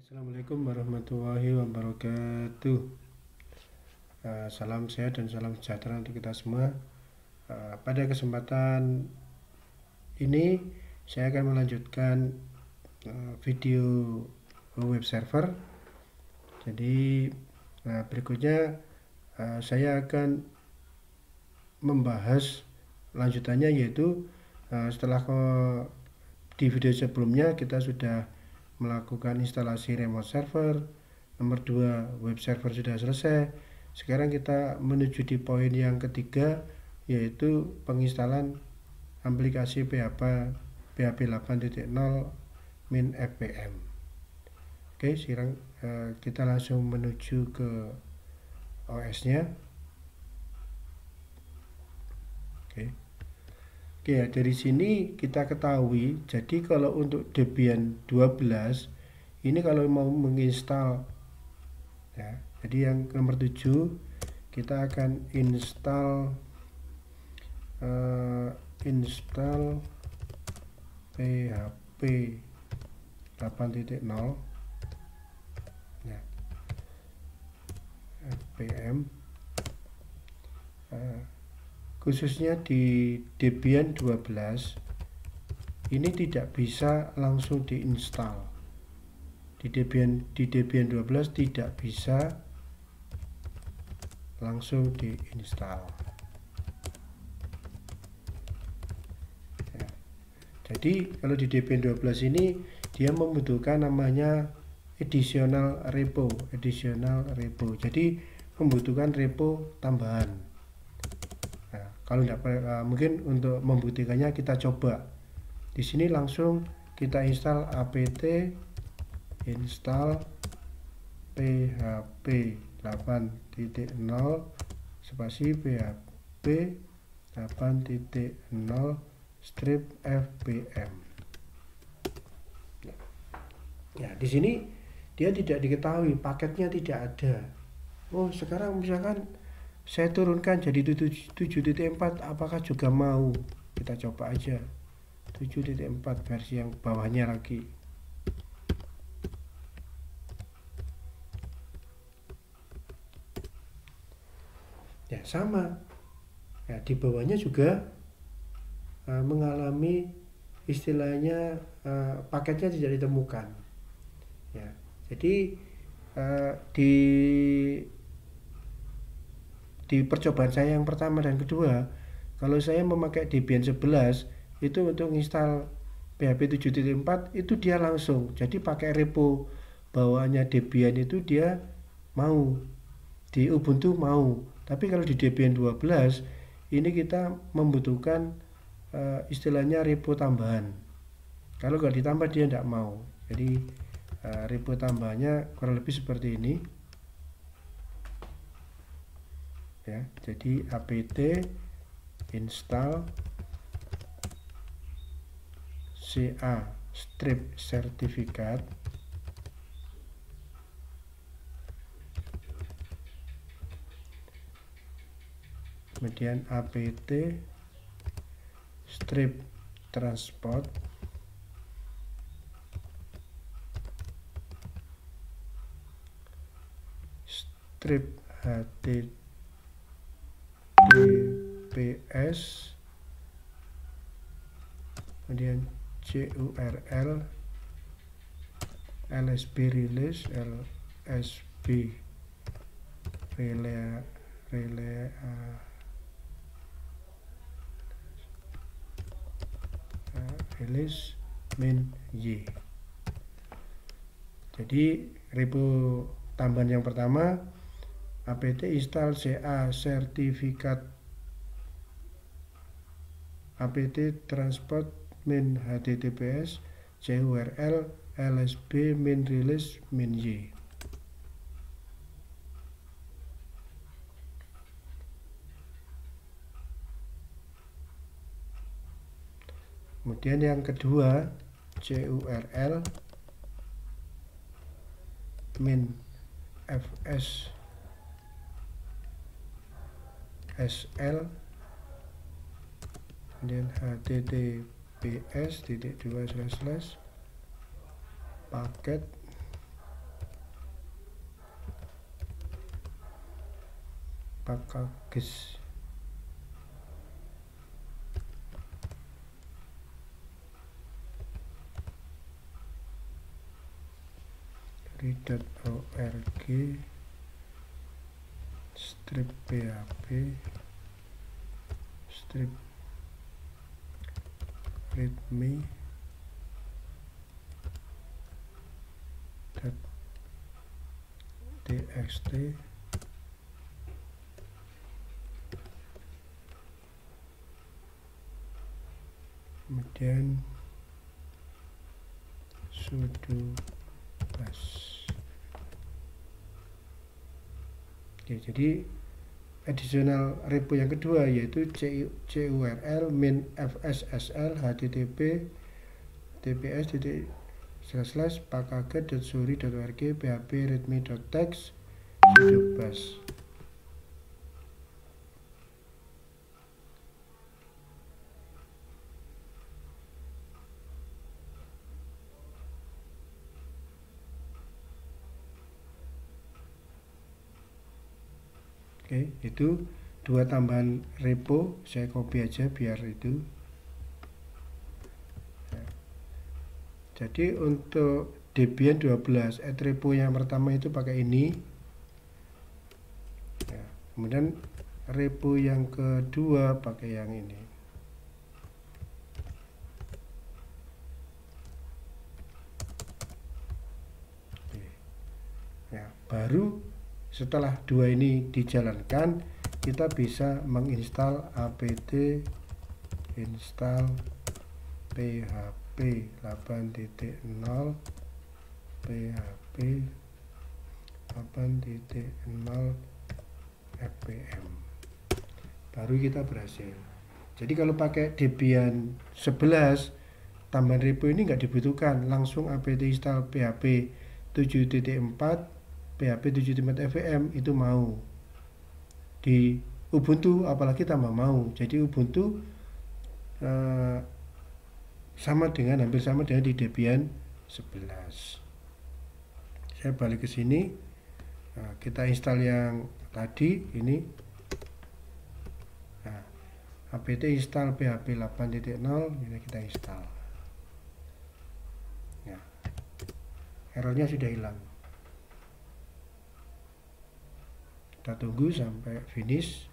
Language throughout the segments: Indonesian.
Assalamualaikum warahmatullahi wabarakatuh. Salam sehat dan salam sejahtera untuk kita semua. Pada kesempatan ini saya akan melanjutkan video web server. Jadi berikutnya saya akan membahas lanjutannya, yaitu setelah di video sebelumnya kita sudah melakukan instalasi remote server, nomor 2 web server sudah selesai. Sekarang kita menuju di poin yang ketiga, yaitu penginstalan aplikasi PHP 8.0 min FPM. Oke, sekarang kita langsung menuju ke OS-nya. Oke, dari sini kita ketahui, jadi kalau untuk Debian 12 ini kalau mau menginstal ya, jadi yang nomor 7 kita akan install PHP 8.0 ya, FPM, khususnya di Debian 12 ini tidak bisa langsung diinstal. Di Debian 12 tidak bisa langsung diinstal ya. Jadi kalau di Debian 12 ini dia membutuhkan namanya additional repo. Jadi membutuhkan repo tambahan. Kalau tidak, mungkin untuk membuktikannya kita coba. Di sini langsung kita install apt install PHP 8.0 spasi PHP 8.0 strip FPM. Ya, di sini dia tidak diketahui, paketnya tidak ada. Oh, sekarang misalkan saya turunkan jadi 7.4, apakah juga mau? Kita coba aja 7.4 versi yang bawahnya lagi. Ya, sama ya, di bawahnya juga mengalami istilahnya paketnya tidak ditemukan ya. Jadi di percobaan saya yang pertama dan kedua, kalau saya memakai Debian 11 itu untuk install PHP 7.4 itu dia langsung, jadi pakai repo bawaannya Debian itu dia mau, di Ubuntu mau. Tapi kalau di Debian 12 ini kita membutuhkan istilahnya repo tambahan. Kalau nggak ditambah dia tidak mau. Jadi repo tambahannya kurang lebih seperti ini ya. Jadi apt install ca strip sertifikat, kemudian apt strip transport, strip https, kemudian curl lsb release release min y. Jadi repo tambahan yang pertama apt install ca sertifikat apt transport min https curl lsb min release min y. Kemudian yang kedua curl min fs sl, kemudian https:// paket packages .org strip php strip readme .txt kemudian sudo bash. Oke, jadi additional repo yang kedua yaitu curl min fssl http tps://packaget.suri.org php readme.txt sudo bash. Oke, itu dua tambahan repo, saya copy aja biar itu. Jadi untuk Debian 12 add repo yang pertama itu pakai ini. Ya, kemudian repo yang kedua pakai yang ini. Oke. Ya, baru setelah dua ini dijalankan, kita bisa menginstal apt install php 8.0 php 8.0 fpm. Baru kita berhasil. Jadi kalau pakai Debian 11 tambahan repo ini nggak dibutuhkan, langsung apt install php 7.4 php 7.4 fpm itu mau. Di Ubuntu apalagi tambah mau. Jadi Ubuntu hampir sama dengan di Debian 11. Saya balik ke sini. Nah, kita install yang tadi ini. Nah, apt install php 8.0 ini kita install. Ya. Errornya sudah hilang. Kita tunggu sampai finish.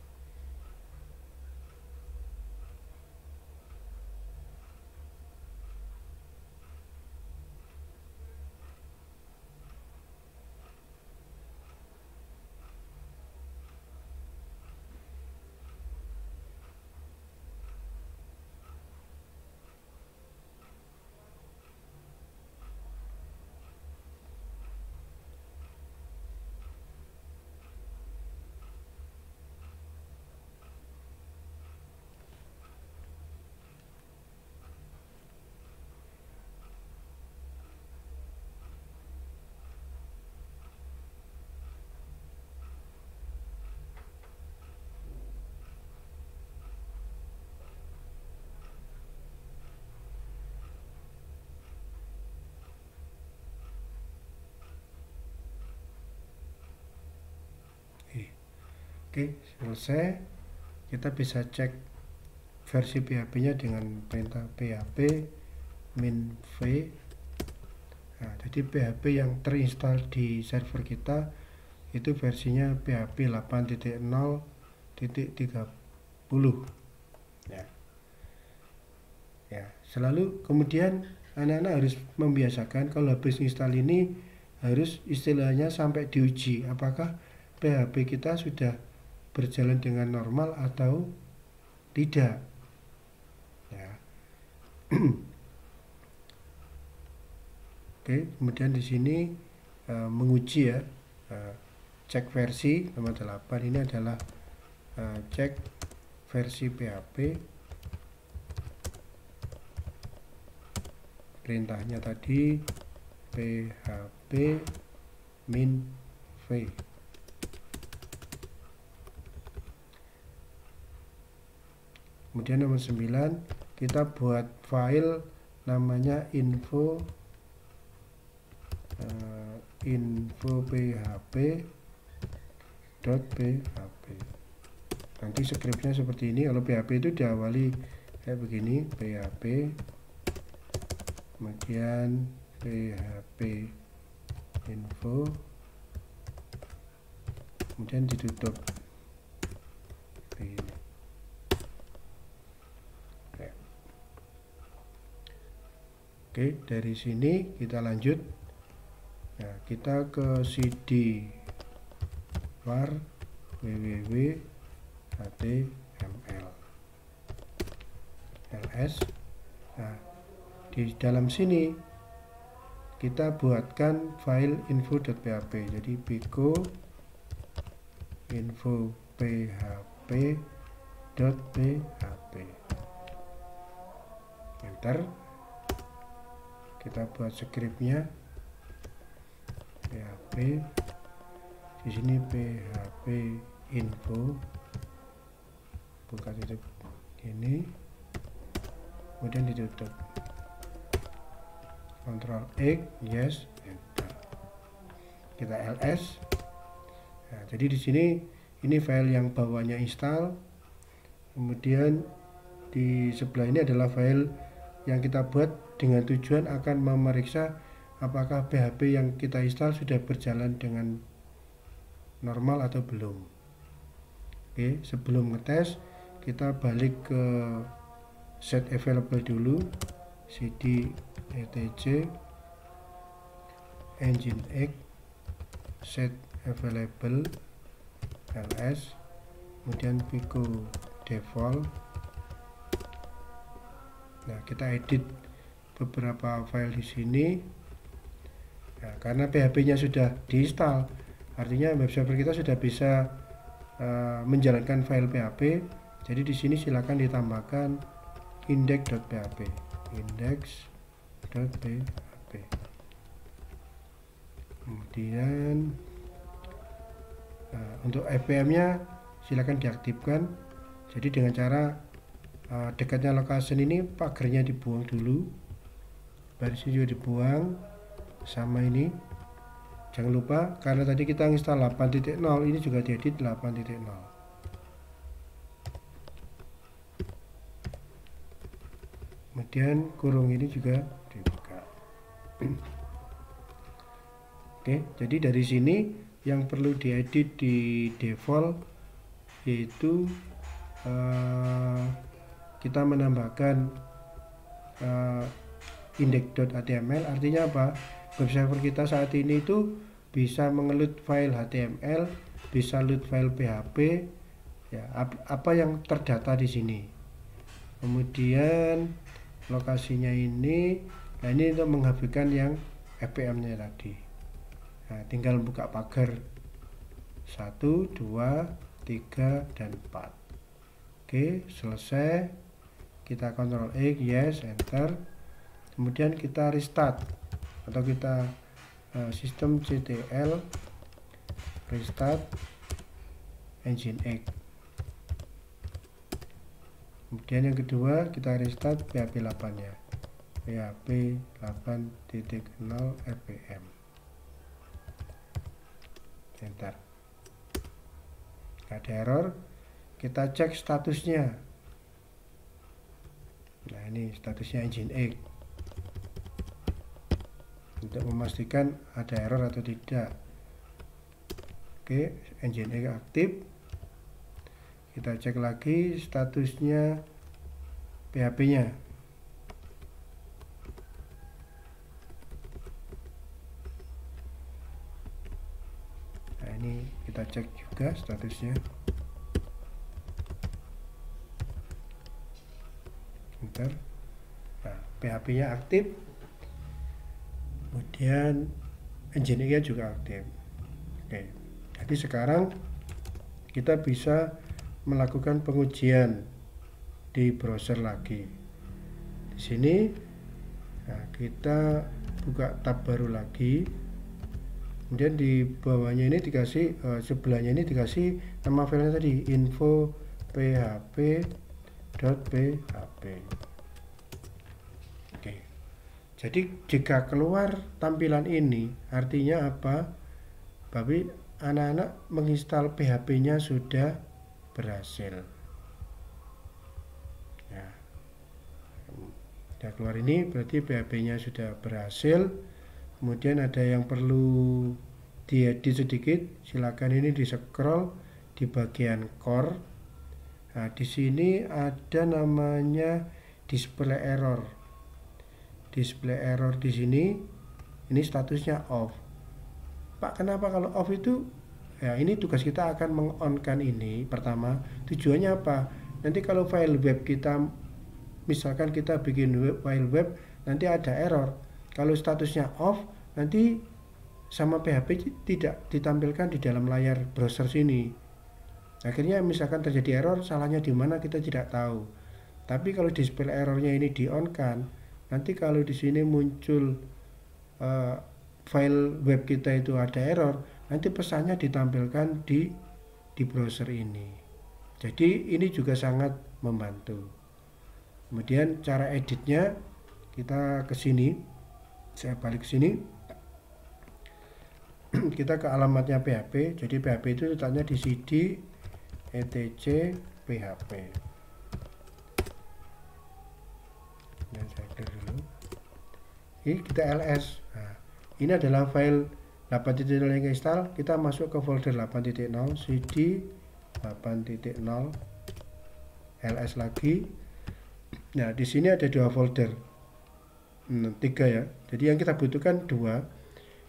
Oke, selesai. Kita bisa cek versi PHP-nya dengan perintah php min v. Nah, jadi PHP yang terinstall di server kita itu versinya PHP 8.0.30. Ya. Ya, selalu kemudian anak-anak harus membiasakan kalau habis install ini harus istilahnya sampai diuji apakah PHP kita sudah berjalan dengan normal atau tidak. Ya. Oke, kemudian di sini menguji ya, cek versi nomor 8 ini adalah cek versi PHP. Perintahnya tadi php min v. Kemudian nomor 9 kita buat file namanya info php.php. Nanti scriptnya seperti ini. Kalau PHP itu diawali kayak begini, PHP, kemudian PHP info, kemudian ditutup begini. Oke, dari sini kita lanjut. Nah, kita ke cd var www html ls. Nah, di dalam sini kita buatkan file info.php. Jadi pico info php.php, enter. Kita buat scriptnya php, di sini php info, buka tutup ini, kemudian ditutup, Ctrl X, yes, enter. Kita ls. Nah, jadi di sini ini file yang bawahnya install, kemudian di sebelah ini adalah file yang kita buat dengan tujuan akan memeriksa apakah PHP yang kita install sudah berjalan dengan normal atau belum. Oke, sebelum ngetes kita balik ke set available dulu, cd etc nginx set available ls, kemudian pico default. Nah, kita edit beberapa file di sini. Nah, karena PHP-nya sudah diinstal, artinya web server kita sudah bisa menjalankan file PHP. Jadi di sini silakan ditambahkan index.php, index.php. Kemudian untuk fpm-nya silakan diaktifkan. Jadi dengan cara dekatnya location ini pagarnya dibuang dulu, barisnya juga dibuang, sama ini. Jangan lupa karena tadi kita install 8.0, ini juga diedit 8.0. Kemudian kurung ini juga dibuka. Oke, jadi dari sini yang perlu diedit di default yaitu kita menambahkan index.html. Artinya apa? Web server kita saat ini itu bisa mengeload file HTML, bisa load file PHP, ya, apa yang terdata di sini. Kemudian lokasinya ini, nah ini untuk menghadirkan yang fpm-nya tadi. Nah, tinggal buka pagar 1, 2, 3, dan 4. Oke, selesai. Kita Ctrl X, yes, enter. Kemudian kita restart atau kita sistem ctl restart nginx. Kemudian yang kedua kita restart PHP 8 nya, PHP 8.0 fpm, enter. Ada error, kita cek statusnya. Nah, ini statusnya nginx untuk memastikan ada error atau tidak. Oke, nginx aktif. Kita cek lagi statusnya PHP nya. Nah, ini kita cek juga statusnya. Enter. Nah, PHP nya aktif, kemudian nginx juga aktif. Oke, jadi sekarang kita bisa melakukan pengujian di browser lagi. Di sini, nah, kita buka tab baru lagi. Kemudian di bawahnya ini dikasih, sebelahnya ini dikasih nama filenya tadi, info php.php. Oke. Jadi jika keluar tampilan ini, artinya apa? Tapi anak-anak menginstal PHP-nya sudah berhasil. Ya, sudah keluar ini berarti PHP-nya sudah berhasil. Kemudian ada yang perlu diedit sedikit, silakan ini di scroll di bagian core. Nah, di sini ada namanya display error. Display error di sini, ini statusnya off. Pak, kenapa kalau off itu? Ya, ini tugas kita akan meng-on-kan ini. Pertama, tujuannya apa? Nanti kalau file web kita, misalkan kita bikin file web, nanti ada error. Kalau statusnya off, nanti sama PHP tidak ditampilkan di dalam layar browser sini. Akhirnya misalkan terjadi error, salahnya di mana kita tidak tahu. Tapi kalau display errornya ini di-on-kan, nanti kalau di sini muncul file web kita itu ada error, nanti pesannya ditampilkan di browser ini. Jadi ini juga sangat membantu. Kemudian cara editnya, kita ke sini, saya balik ke sini, kita ke alamatnya PHP. Jadi PHP itu letaknya di cd etc php. Dan saya clear dulu. Ini kita ls. Nah, ini adalah file 8.0 yang install. Kita masuk ke folder 8.0 cd 8.0 ls lagi. Nah, di sini ada dua folder, 3 ya. Jadi yang kita butuhkan 2.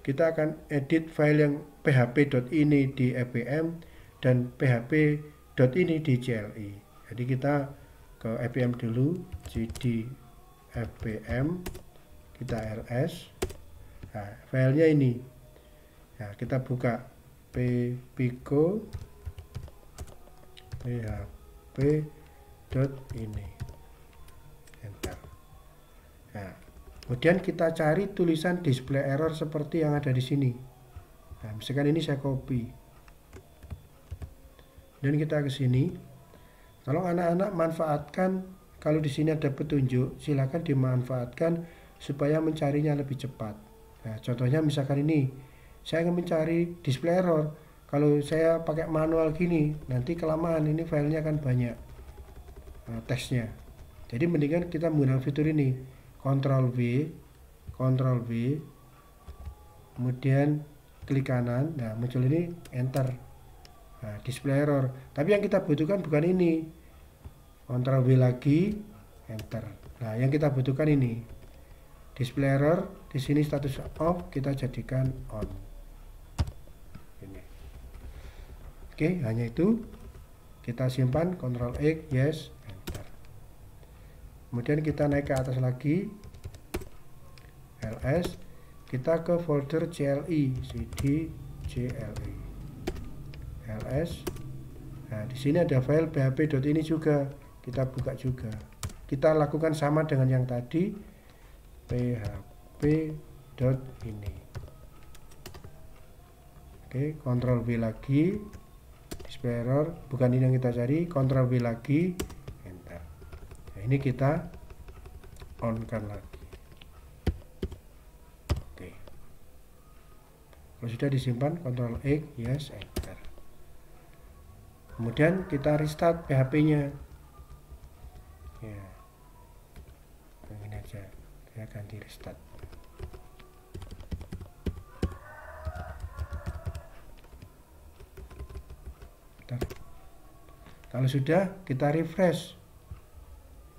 Kita akan edit file yang php.ini di fpm dan php.ini di CLI. Jadi kita ke fpm dulu, cd fpm, kita ls. Nah, filenya ini. Nah, kita buka pico php.ini. Enter. Nah, kemudian kita cari tulisan display error seperti yang ada di sini. Nah, misalkan ini saya copy. Dan kita ke sini. Kalau anak-anak manfaatkan, kalau di sini ada petunjuk, silakan dimanfaatkan supaya mencarinya lebih cepat. Nah, contohnya misalkan ini, saya ingin mencari display error. Kalau saya pakai manual gini, nanti kelamaan, ini filenya kan banyak teksnya. Jadi mendingan kita menggunakan fitur ini, Ctrl V, kemudian klik kanan, nah muncul ini, enter. Nah, display error. Tapi yang kita butuhkan bukan ini. Ctrl V lagi, enter. Nah, yang kita butuhkan ini. Display error, di sini status off, kita jadikan on. Ini. Oke, hanya itu. Kita simpan, Ctrl X, yes, enter. Kemudian kita naik ke atas lagi, ls, kita ke folder CLI, cd CLI, ls. Nah, di sini ada file php.ini juga, kita buka juga. Kita lakukan sama dengan yang tadi, php.ini. Oke, Ctrl V lagi, display error, bukan ini yang kita cari, Ctrl V lagi, enter. Nah, ini kita on kan lagi. Oke. Kalau sudah disimpan, Ctrl X, yes, enter. Kemudian kita restart PHP-nya. Ya. Ini aja. Saya ganti restart. Bentar. Kalau sudah, kita refresh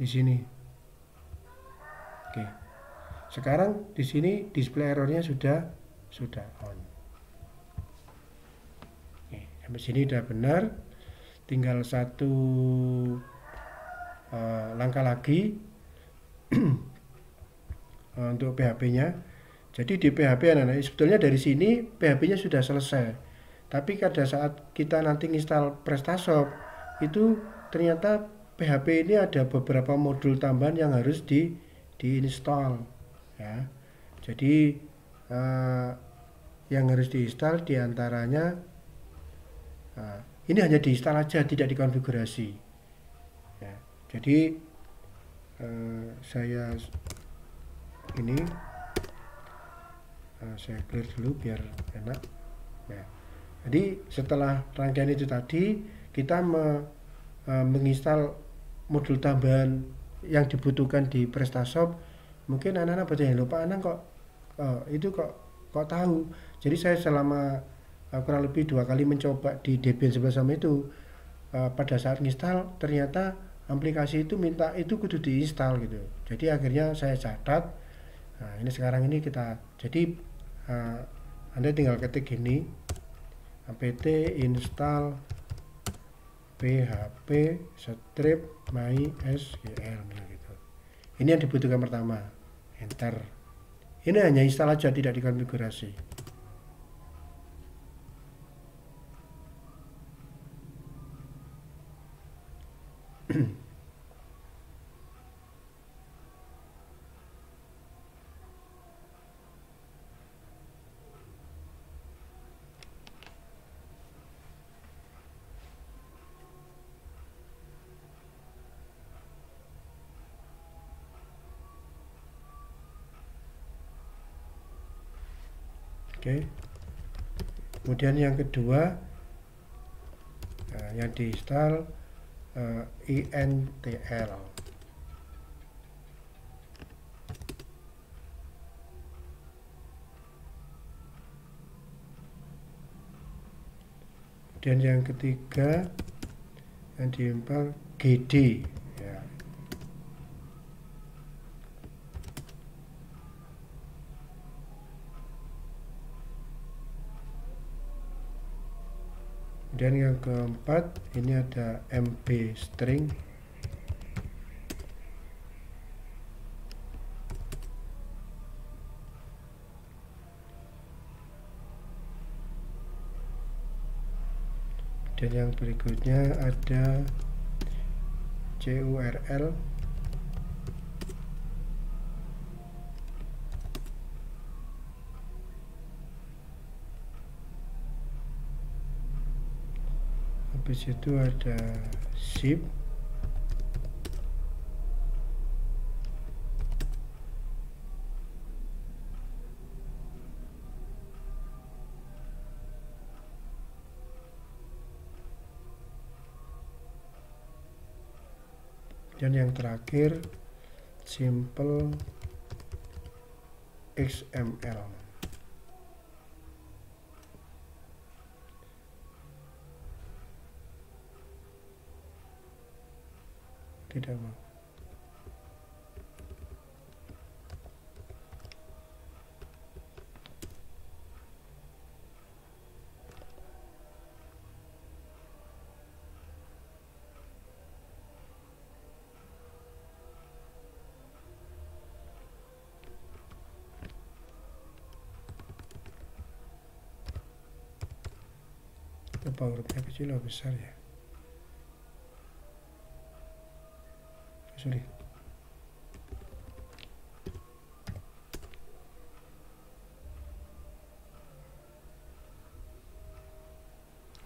di sini. Oke. Sekarang di sini display errornya sudah on. Oke, sampai sini sudah benar. Tinggal satu langkah lagi untuk PHP-nya. Jadi di PHP anak-anak, sebetulnya dari sini PHP-nya sudah selesai. Tapi pada saat kita nanti install PrestaShop, itu ternyata PHP ini ada beberapa modul tambahan yang harus diinstal. Ya. Jadi yang harus diinstal diantaranya ini hanya diinstal aja, tidak dikonfigurasi. Ya, jadi saya ini saya clear dulu biar enak. Ya. Jadi setelah rangkaian itu tadi kita menginstal modul tambahan yang dibutuhkan di PrestaShop, mungkin anak-anak banyak yang lupa, anak kok itu kok tahu. Jadi saya selama kurang lebih 2 kali mencoba di Debian 11 sama itu, pada saat install ternyata aplikasi itu minta itu kudu diinstal gitu. Jadi akhirnya saya catat. Nah ini sekarang ini kita, jadi Anda tinggal ketik gini, apt install php strip mysql gitu. Ini yang dibutuhkan pertama, enter. Ini hanya install aja, tidak dikonfigurasi. Oke. Kemudian yang kedua, yang diinstal intl. Dan yang ketiga yang diinstal gd ya. Dan yang keempat ini ada mb string. Dan yang berikutnya ada curl. Habis itu ada zip. Dan yang terakhir simple XML. Tidak mau. Apa hurufnya kecil atau besar ya? Sorry.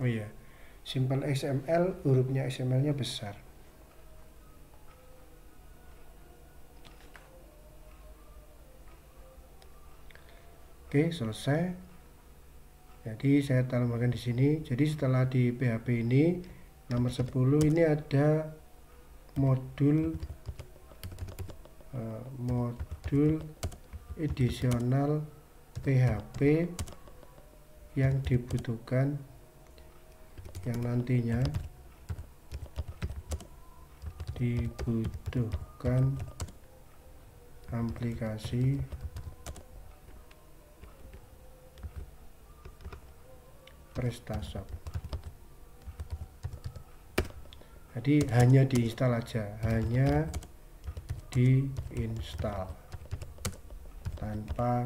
Oh iya, simple XML, hurufnya XML-nya besar. Oke, selesai. Jadi saya tambahkan di sini. Jadi setelah di PHP ini nomor 10 ini ada modul additional PHP yang dibutuhkan, yang nantinya dibutuhkan aplikasi PrestaShop. Jadi hanya diinstal aja, hanya diinstal tanpa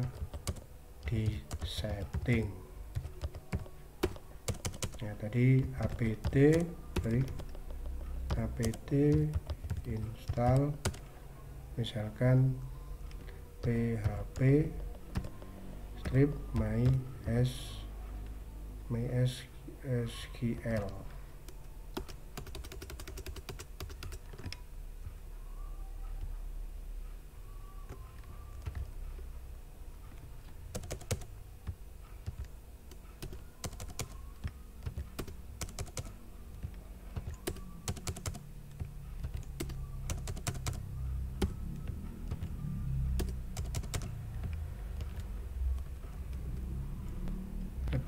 disetting. Ya tadi apt install misalkan php strip mysql.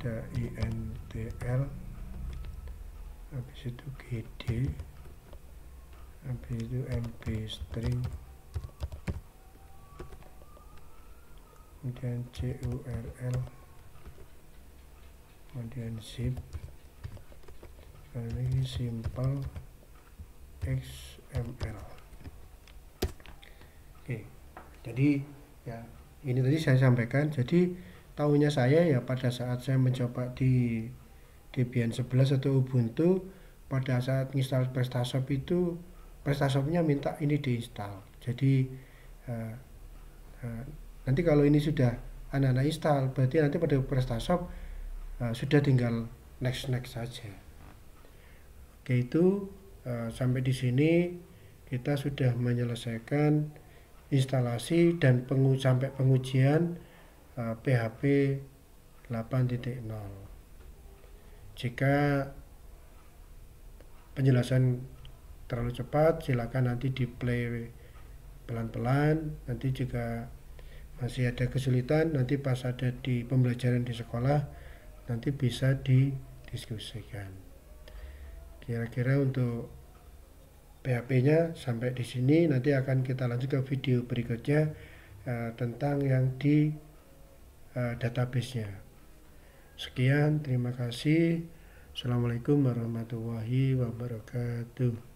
ada intl, habis itu gd, habis itu mb string, kemudian curl, kemudian zip, ini simple xml. Oke, jadi ya ini tadi saya sampaikan. Jadi tahunya saya ya pada saat saya mencoba di Debian 11 atau Ubuntu, pada saat install PrestaShop itu PrestaShopnya minta ini diinstal. Jadi nanti kalau ini sudah anak-anak install, berarti nanti pada PrestaShop sudah tinggal next saja. Oke, itu sampai di sini kita sudah menyelesaikan instalasi dan sampai pengujian PHP 8.0. Jika penjelasan terlalu cepat, silakan nanti di play pelan-pelan. Nanti jika masih ada kesulitan, nanti pas ada di pembelajaran di sekolah, nanti bisa didiskusikan. Kira-kira untuk PHP-nya sampai di sini. Nanti akan kita lanjut ke video berikutnya tentang yang di database-nya. Sekian, terima kasih. Assalamualaikum warahmatullahi wabarakatuh.